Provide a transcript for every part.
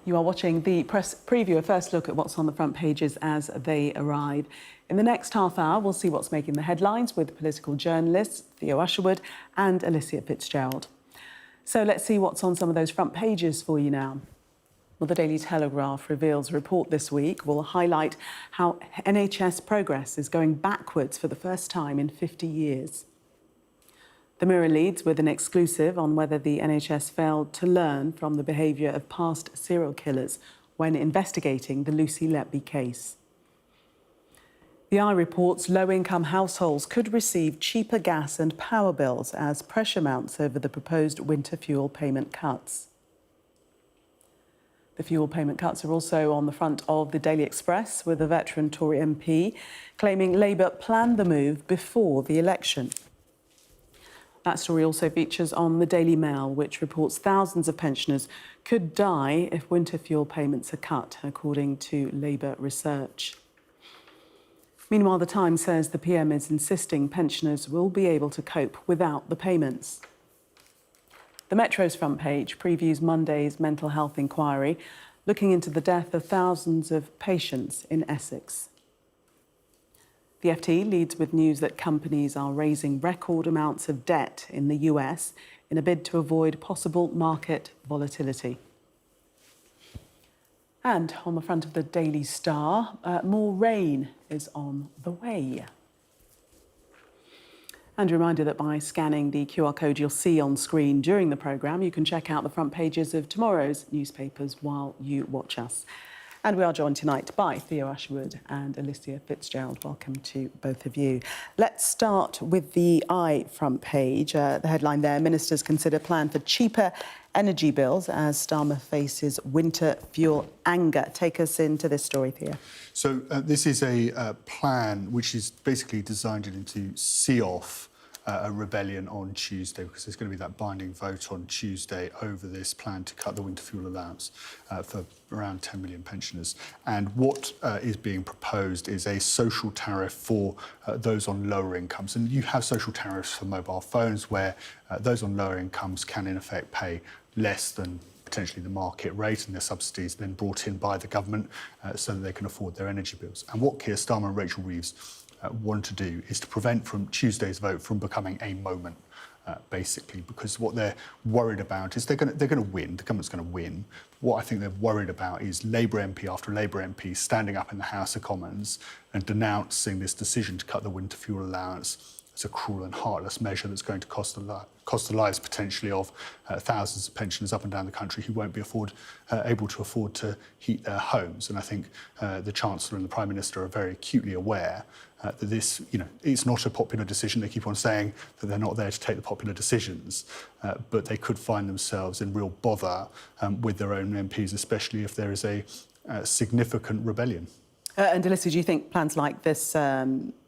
You are watching the press preview, a first look at what's on the front pages as they arrive. In the next half hour, we'll see what's making the headlines with political journalists Theo Usherwood and Alicia Fitzgerald. So let's see what's on some of those front pages for you now. Well, the Daily Telegraph reveals a report this week will highlight how NHS progress is going backwards for the first time in 50 years. The Mirror leads with an exclusive on whether the NHS failed to learn from the behaviour of past serial killers when investigating the Lucy Letby case. The Eye reports low-income households could receive cheaper gas and power bills as pressure mounts over the proposed winter fuel payment cuts. The fuel payment cuts are also on the front of the Daily Express, with a veteran Tory MP claiming Labour planned the move before the election. That story also features on the Daily Mail, which reports thousands of pensioners could die if winter fuel payments are cut, according to Labour research. Meanwhile, The Times says the PM is insisting pensioners will be able to cope without the payments. The Metro's front page previews Monday's mental health inquiry, looking into the death of thousands of patients in Essex. The FT leads with news that companies are raising record amounts of debt in the US in a bid to avoid possible market volatility. And on the front of the Daily Star, more rain is on the way. And a reminder that by scanning the QR code you'll see on screen during the programme, you can check out the front pages of tomorrow's newspapers while you watch us. And we are joined tonight by Theo Usherwood and Alicia Fitzgerald. Welcome to both of you. Let's start with the Eye front page. The headline there, Ministers consider plan for cheaper energy bills as Starmer faces winter fuel anger. Take us into this story, Theo. So this is a plan which is basically designed to see off a rebellion on Tuesday, because there's going to be that binding vote on Tuesday over this plan to cut the winter fuel allowance for around 10 million pensioners. And what is being proposed is a social tariff for those on lower incomes. And you have social tariffs for mobile phones where those on lower incomes can in effect pay less than potentially the market rate, and their subsidies then brought in by the government so that they can afford their energy bills. And what Keir Starmer and Rachel Reeves want to do is to prevent from Tuesday's vote from becoming a moment, basically, because what they're worried about is they're going to win. The government's going to win. What I think they're worried about is Labour MP after Labour MP standing up in the House of Commons and denouncing this decision to cut the winter fuel allowance as a cruel and heartless measure that's going to cost the lives potentially of thousands of pensioners up and down the country who won't be able to afford to heat their homes. And I think the Chancellor and the Prime Minister are very acutely aware that this, it's not a popular decision. They keep on saying that they're not there to take the popular decisions, but they could find themselves in real bother with their own MPs, especially if there is a significant rebellion. And Alicia, do you think plans like this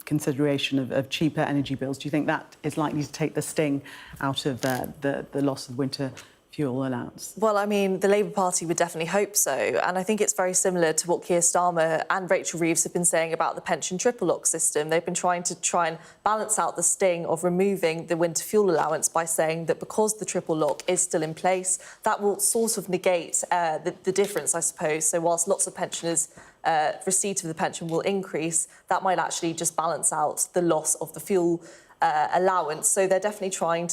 consideration of cheaper energy bills, do you think that is likely to take the sting out of the loss of winter fuel allowance? Well, I mean, the Labour Party would definitely hope so. And I think it's very similar to what Keir Starmer and Rachel Reeves have been saying about the pension triple lock system. They've been trying and balance out the sting of removing the winter fuel allowance by saying that because the triple lock is still in place, that will sort of negate the difference, I suppose. So whilst lots of pensioners receipt of the pension will increase, that might actually just balance out the loss of the fuel allowance. So they're definitely trying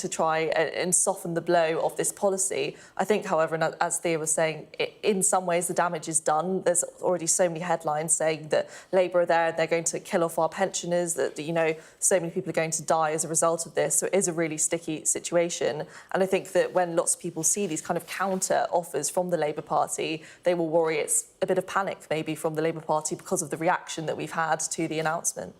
and soften the blow of this policy. I think, however, and as Thea was saying, in some ways the damage is done. There's already so many headlines saying that Labour are there, they're going to kill off our pensioners, that, so many people are going to die as a result of this. So it is a really sticky situation. And I think that when lots of people see these kind of counter offers from the Labour Party, they will worry it's a bit of panic maybe from the Labour Party because of the reaction that we've had to the announcement.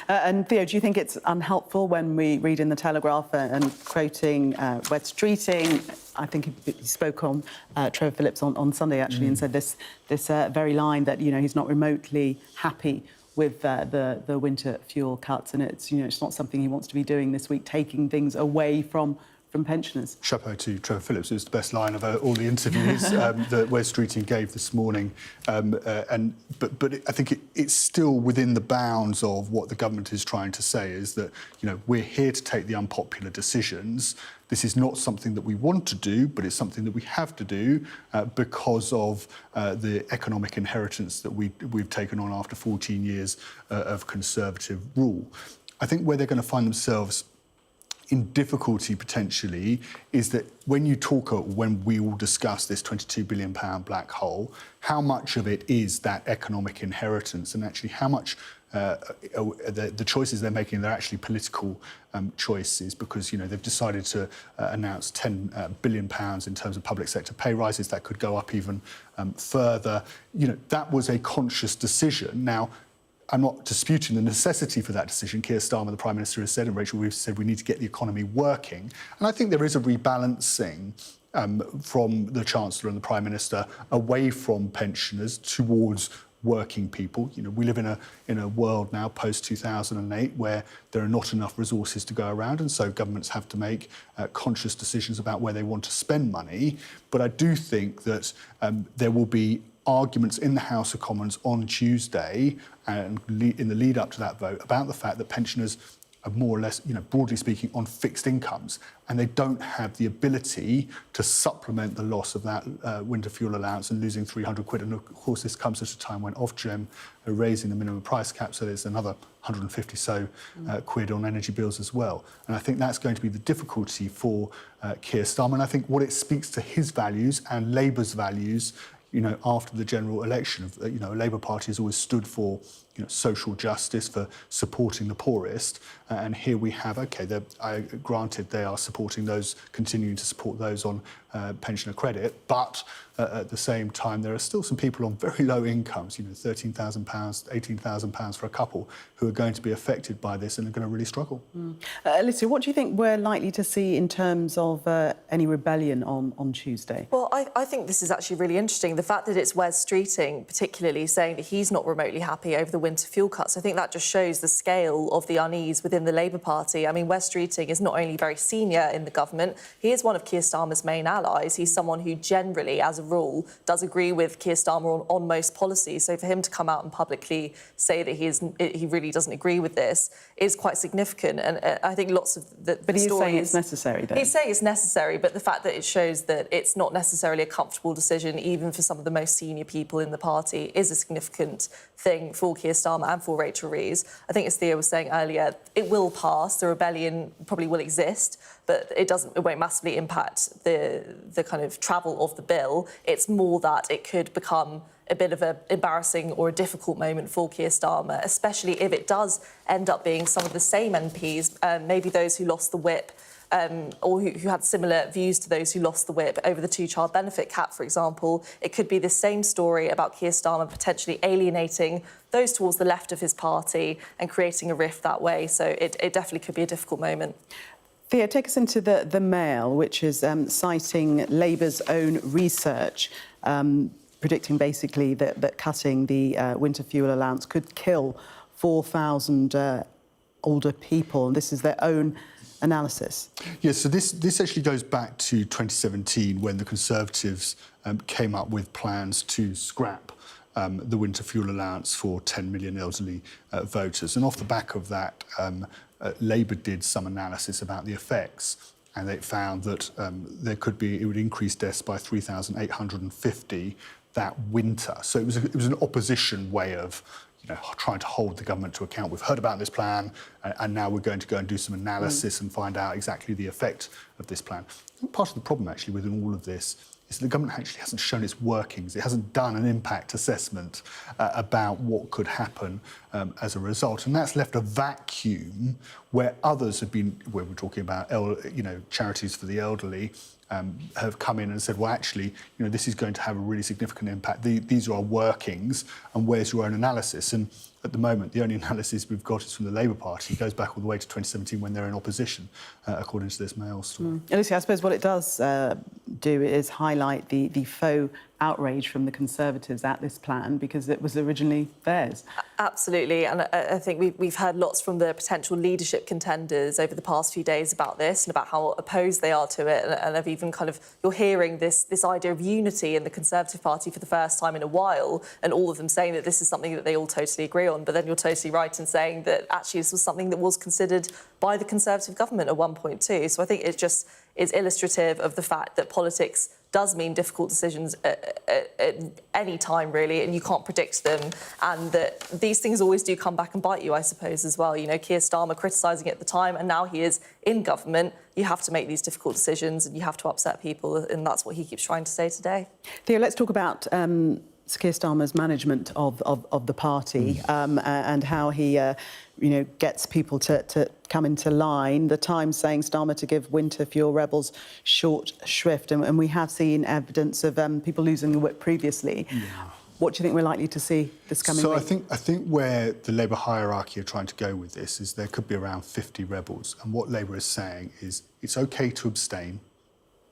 And Theo, do you think it's unhelpful when we read in the Telegraph and quoting Wet Streeting? I think he spoke on Trevor Phillips on Sunday actually and said this very line that he's not remotely happy with the winter fuel cuts, and it's it's not something he wants to be doing this week, taking things away from from pensioners. Chapeau to Trevor Phillips. It was the best line of all the interviews that Wes Streeting gave this morning. But I think it's still within the bounds of what the government is trying to say, is that, you know, we're here to take the unpopular decisions. This is not something that we want to do, but it's something that we have to do because of the economic inheritance that we've taken on after 14 years of Conservative rule. I think where they're going to find themselves in difficulty potentially is that when we will discuss this £22 billion black hole, how much of it is that economic inheritance, and actually how much the choices they're making, they're actually political choices, because, you know, they've decided to announce £10 billion in terms of public sector pay rises. That could go up even further. You know, that was a conscious decision. Now, I'm not disputing the necessity for that decision. Keir Starmer, the Prime Minister, has said, and Rachel Reeves said, we need to get the economy working. And I think there is a rebalancing from the Chancellor and the Prime Minister away from pensioners towards working people. You know, we live in a world now post-2008 where there are not enough resources to go around, and so governments have to make conscious decisions about where they want to spend money. But I do think that there will be arguments in the House of Commons on Tuesday and in the lead up to that vote about the fact that pensioners are more or less, you know, broadly speaking, on fixed incomes, and they don't have the ability to supplement the loss of that winter fuel allowance and losing 300 quid. And of course, this comes at a time when Ofgem are raising the minimum price cap, so there's another 150 quid on energy bills as well. And I think that's going to be the difficulty for Keir Starmer. And I think what it speaks to his values and Labour's values, you know, after the general election, you know, Labour Party has always stood for, you know, social justice, for supporting the poorest. And here we have, OK, granted they are supporting those, continuing to support those on pensioner credit, but at the same time, there are still some people on very low incomes, you know, £13,000, £18,000 for a couple, who are going to be affected by this and are going to really struggle. Alicia, what do you think we're likely to see in terms of any rebellion on Tuesday? Well, I think this is actually really interesting. The fact that it's Wes Streeting particularly saying that he's not remotely happy over the winter fuel cuts, I think that just shows the scale of the unease within the Labour Party. I mean, Wes Streeting is not only very senior in the government, he is one of Keir Starmer's main allies. He's someone who generally, as a rule, does agree with Keir Starmer on most policies. So for him to come out and publicly say that he really doesn't agree with this is quite significant. And I think lots of the But he's stories, saying it's necessary, though. He's saying it's necessary, but the fact that it shows that it's not necessarily a comfortable decision, even for some of the most senior people in the party, is a significant thing for Keir Starmer and for Rachel Reeves. I think, as Thea was saying earlier, it will pass. The rebellion probably will exist, but it won't massively impact the kind of travel of the bill. It's more that it could become a bit of an embarrassing or a difficult moment for Keir Starmer, especially if it does end up being some of the same MPs, maybe those who lost the whip, or who had similar views to those who lost the whip over the two-child benefit cap, for example. It could be the same story about Keir Starmer potentially alienating those towards the left of his party and creating a rift that way. So it definitely could be a difficult moment. Thea, take us into the Mail, which is citing Labour's own research, predicting basically that cutting the winter fuel allowance could kill 4,000 older people. And this is their own analysis. Yes, so this actually goes back to 2017 when the Conservatives came up with plans to scrap the winter fuel allowance for 10 million elderly voters. And off the back of that, Labour did some analysis about the effects, and they found that it would increase deaths by 3,850 that winter. So it was an opposition way of, you know, trying to hold the government to account. We've heard about this plan, and now we're going to go and do some analysis and find out exactly the effect of this plan. I think part of the problem, actually, within all of this is that the government actually hasn't shown its workings. It hasn't done an impact assessment about what could happen as a result. And that's left a vacuum where others have been, where we're talking about, charities for the elderly, have come in and said, well, actually, you know, this is going to have a really significant impact. These are our workings, and where's your own analysis? And at the moment, the only analysis we've got is from the Labour Party. It goes back all the way to 2017 when they're in opposition, according to this Mail story. Alicia, I suppose what it does do is highlight the faux outrage from the Conservatives at this plan because it was originally theirs. Absolutely, and I think we've heard lots from the potential leadership contenders over the past few days about this and about how opposed they are to it, and have even you're hearing this idea of unity in the Conservative Party for the first time in a while, and all of them saying that this is something that they all totally agree on. But then you're totally right in saying that actually this was something that was considered by the Conservative government at one point too. So I think it just is illustrative of the fact that politics does mean difficult decisions at any time, really, and you can't predict them, and that these things always do come back and bite you, I suppose, as well. You know, Keir Starmer criticising it at the time, and now he is in government. You have to make these difficult decisions, and you have to upset people, and that's what he keeps trying to say today. Theo, let's talk about Keir Starmer's management of the party and how he, gets people to come into line. The Times saying Starmer to give winter fuel rebels short shrift, and we have seen evidence of people losing the whip previously. Yeah. What do you think we're likely to see this coming week? So I think where the Labour hierarchy are trying to go with this is there could be around 50 rebels, and what Labour is saying is it's OK to abstain,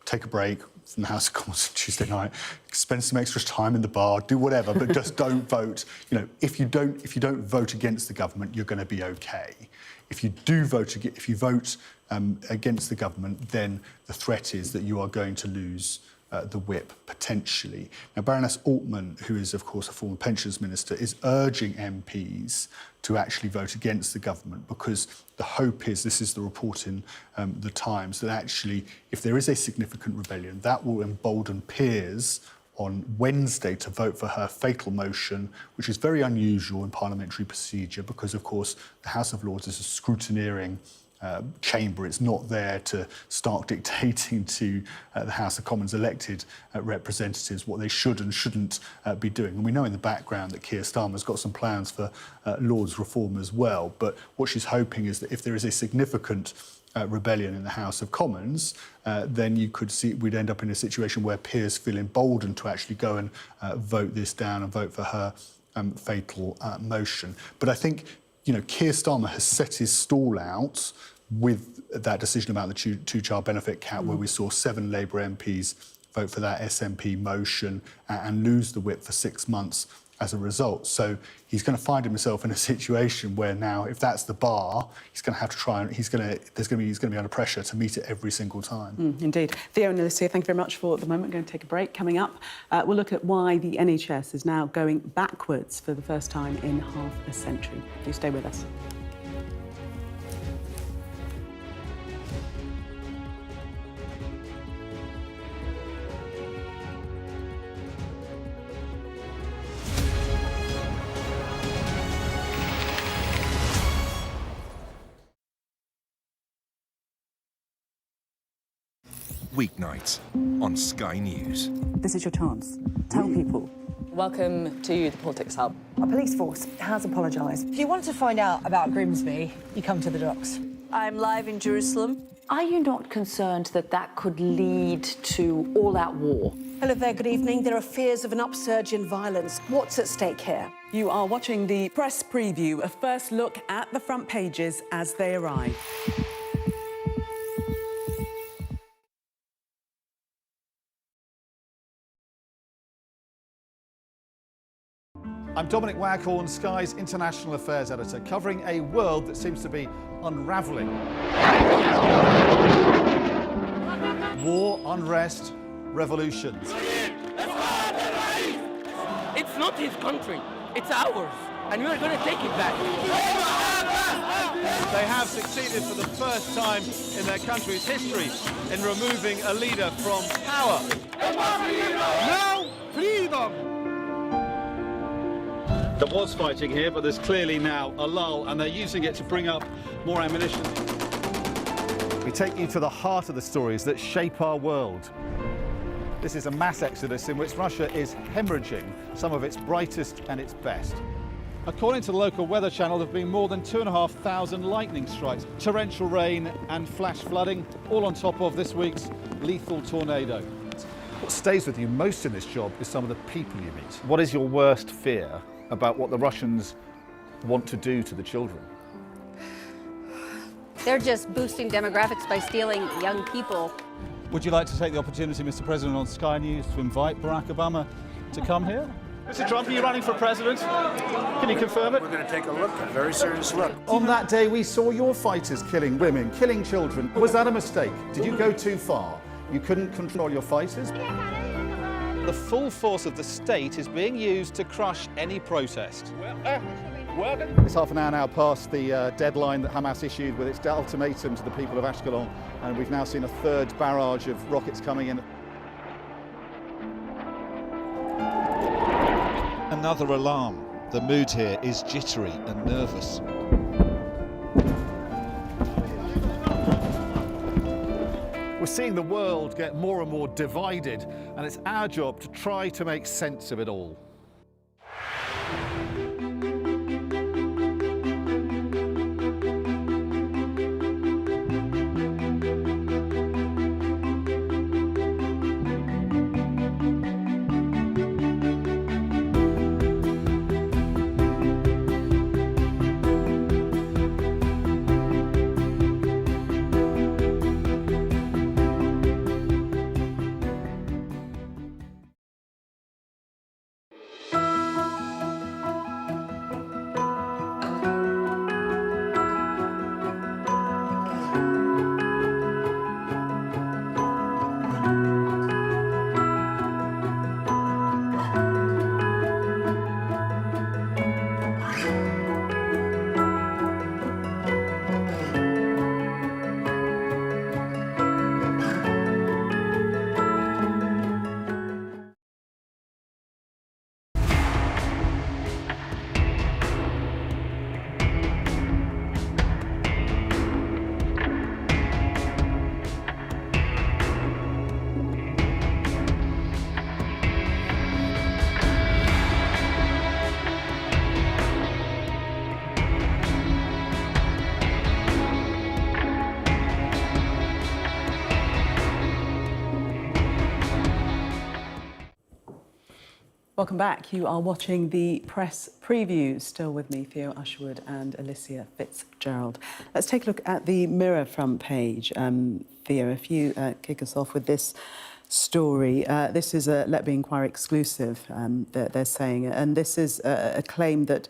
take a break from the House of Commons on Tuesday night, spend some extra time in the bar, do whatever, but just don't vote. You know, if you don't vote against the government, you're going to be OK. If you vote against the government, then the threat is that you are going to lose the whip, potentially. Now, Baroness Altman, who is, of course, a former pensions minister, is urging MPs to actually vote against the government because the hope is, this is the report in The Times, that actually, if there is a significant rebellion, that will embolden peers on Wednesday to vote for her fatal motion, which is very unusual in parliamentary procedure because, of course, the House of Lords is a scrutineering chamber. It's not there to start dictating to the House of Commons elected representatives what they should and shouldn't be doing. And we know in the background that Keir Starmer's got some plans for Lords reform as well. But what she's hoping is that if there is a significant rebellion in the House of Commons, then we'd end up in a situation where peers feel emboldened to actually go and vote this down and vote for her fatal motion. But I think, Keir Starmer has set his stall out with that decision about the two-child benefit cap, where we saw 7 Labour MPs vote for that SNP motion and lose the whip for 6 months as a result. So he's going to find himself in a situation where now, if that's the bar, he's going to have to try and he's going to be under pressure to meet it every single time. Indeed. Theo and Alicia, thank you very much for the moment. We're going to take a break. Coming up, we'll look at why the NHS is now going backwards for the first time in half a century. Do stay with us. Weeknights on Sky News. This is your chance. Tell people. Welcome to the Politics Hub. Our police force has apologised. If you want to find out about Grimsby, you come to the docks. I'm live in Jerusalem. Are you not concerned that that could lead to all-out war? Hello there, good evening. There are fears of an upsurge in violence. What's at stake here? You are watching the press preview, a first look at the front pages as they arrive. I'm Dominic Waghorn, Sky's International Affairs Editor, covering a world that seems to be unravelling. War, unrest, revolutions. It's not his country, it's ours, and we're going to take it back. They have succeeded for the first time in their country's history in removing a leader from power. Now, freedom! There was fighting here, but there's clearly now a lull, and they're using it to bring up more ammunition. We take you to the heart of the stories that shape our world. This is a mass exodus in which Russia is hemorrhaging some of its brightest and its best. According to the local weather channel, there have been more than 2,500 lightning strikes, torrential rain and flash flooding, all on top of this week's lethal tornado. What stays with you most in this job is some of the people you meet. What is your worst fear about what the Russians want to do to the children? They're just boosting demographics by stealing young people. Would you like to take the opportunity, Mr. President, on Sky News to invite Barack Obama to come here? Mr. Trump, are you running for president? Can you confirm it? We're going to take a look, a very serious look. On that day, we saw your fighters killing women, killing children. Was that a mistake? Did you go too far? You couldn't control your fighters? The full force of the state is being used to crush any protest. It's half an hour now past the deadline that Hamas issued with its ultimatum to the people of Ashkelon, and we've now seen a third barrage of rockets coming in. Another alarm. The mood here is jittery and nervous. We're seeing the world get more and more divided, and it's our job to try to make sense of it all. Welcome back. You are watching the press preview. Still with me, Theo Usherwood and Alicia Fitzgerald. Let's take a look at the Mirror front page. Theo, if you kick us off with this story. This is a Letby Inquiry exclusive, they're saying, and this is a claim that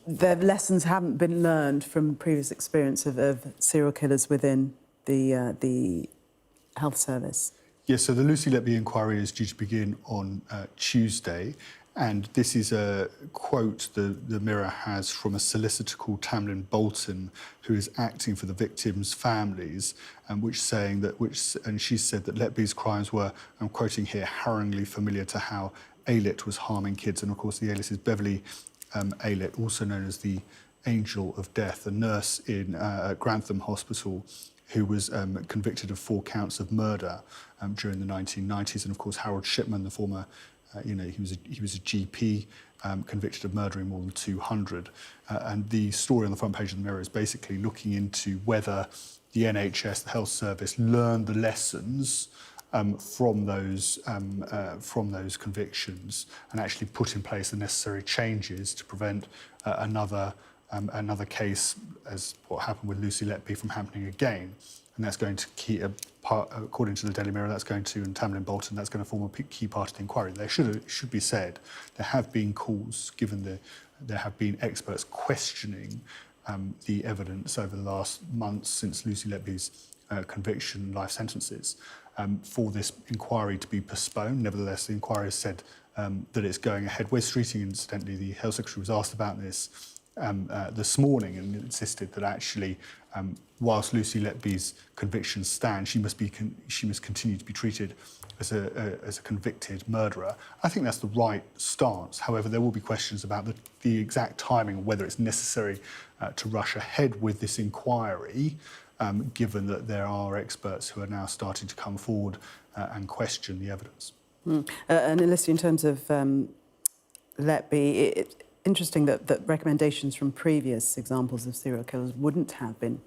the lessons haven't been learned from previous experience of serial killers within the health service. Yes, so the Lucy Letby inquiry is due to begin on Tuesday, and this is a quote the Mirror has from a solicitor called Tamlin Bolton, who is acting for the victims' families, and and she said that Letby's crimes were, I'm quoting here, harrowingly familiar to how Aylett was harming kids, and of course the alias is Beverly Aylett, also known as the Angel of Death, a nurse in Grantham Hospital, who was convicted of 4 counts of murder during the 1990s, and of course Harold Shipman, the former, he was a GP convicted of murdering more than 200. And the story on the front page of the Mirror is basically looking into whether the NHS, the health service, learned the lessons from those convictions and actually put in place the necessary changes to prevent another case, as what happened with Lucy Letby, from happening again. And that's going to keep according to the Daily Mirror, that's going to, and Tamlin Bolton, that's going to form a key part of the inquiry. There should be said, there have been calls, given there have been experts questioning the evidence over the last months since Lucy Letby's conviction and life sentences, for this inquiry to be postponed. Nevertheless, the inquiry has said that it's going ahead. Wes Streeting, incidentally, the Health Secretary, was asked about this this morning and insisted that actually, whilst Lucy Letby's convictions stand, she must continue to be treated as a convicted murderer. I think that's the right stance. However, there will be questions about the exact timing, whether it's necessary to rush ahead with this inquiry, given that there are experts who are now starting to come forward and question the evidence. And Alicia, in terms of Letby, interesting that recommendations from previous examples of serial killers wouldn't have been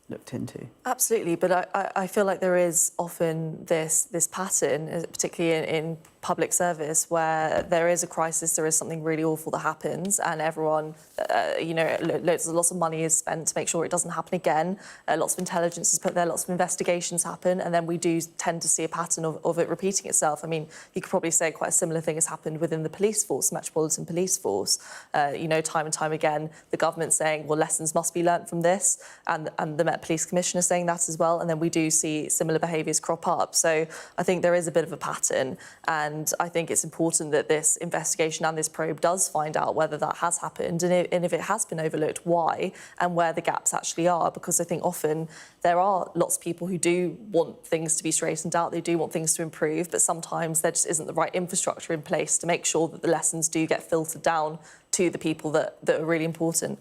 looked into. Absolutely, but I feel like there is often this pattern, particularly in public service where there is a crisis, there is something really awful that happens, and everyone, lots of money is spent to make sure it doesn't happen again. Lots of intelligence is put there, lots of investigations happen, and then we do tend to see a pattern of it repeating itself. I mean, you could probably say quite a similar thing has happened within the police force, Metropolitan Police Force. Time and time again, the government saying, well, lessons must be learnt from this, and the Met Police Commissioner saying that as well, and then we do see similar behaviours crop up. So I think there is a bit of a pattern, and I think it's important that this investigation and this probe does find out whether that has happened, and if it has been overlooked, why, and where the gaps actually are, because I think often there are lots of people who do want things to be straightened out, they do want things to improve, but sometimes there just isn't the right infrastructure in place to make sure that the lessons do get filtered down to the people that are really important.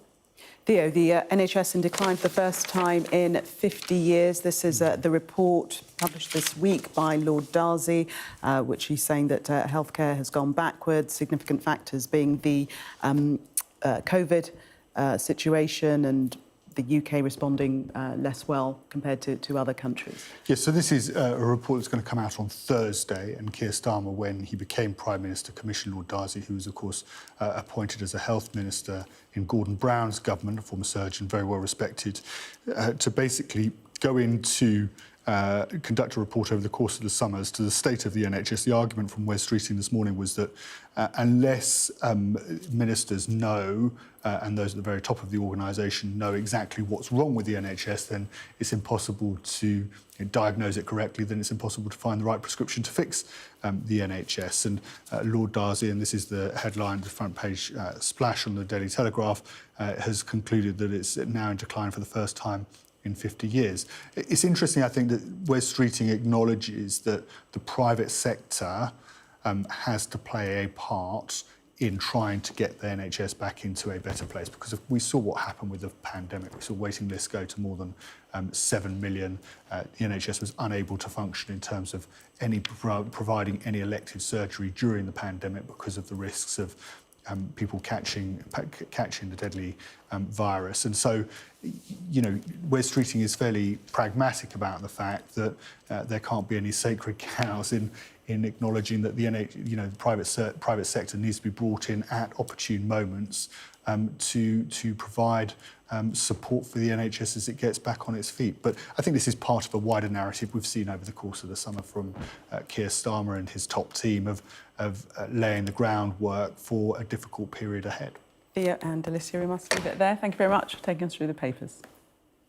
Theo, the NHS in decline for the first time in 50 years. This is the report published this week by Lord Darzi, which he's saying that healthcare has gone backwards, significant factors being the COVID situation and the UK responding less well compared to other countries. Yes, so this is a report that's going to come out on Thursday, and Keir Starmer, when he became Prime Minister, commissioned Lord Darzi, who was, of course, appointed as a health minister in Gordon Brown's government, a former surgeon, very well respected, to basically go into conduct a report over the course of the summer as to the state of the NHS. The argument from Wes Streeting this morning was that unless ministers know, and those at the very top of the organisation know exactly what's wrong with the NHS, then it's impossible to diagnose it correctly, then it's impossible to find the right prescription to fix the NHS. And Lord Darzi, and this is the headline, the front page splash on the Daily Telegraph, has concluded that it's now in decline for the first time in 50 years. It's interesting, I think, that Wes Streeting acknowledges that the private sector has to play a part in trying to get the NHS back into a better place, because if we saw what happened with the pandemic. We saw waiting lists go to more than 7 million. The NHS was unable to function in terms of providing any elective surgery during the pandemic because of the risks of people catching the deadly virus. And so, Wes Streeting is fairly pragmatic about the fact that there can't be any sacred cows in acknowledging that the private sector needs to be brought in at opportune moments to provide support for the NHS as it gets back on its feet. But I think this is part of a wider narrative we've seen over the course of the summer from Keir Starmer and his top team of laying the groundwork for a difficult period ahead. Theo and Alicia, we must leave it there. Thank you very much for taking us through the papers.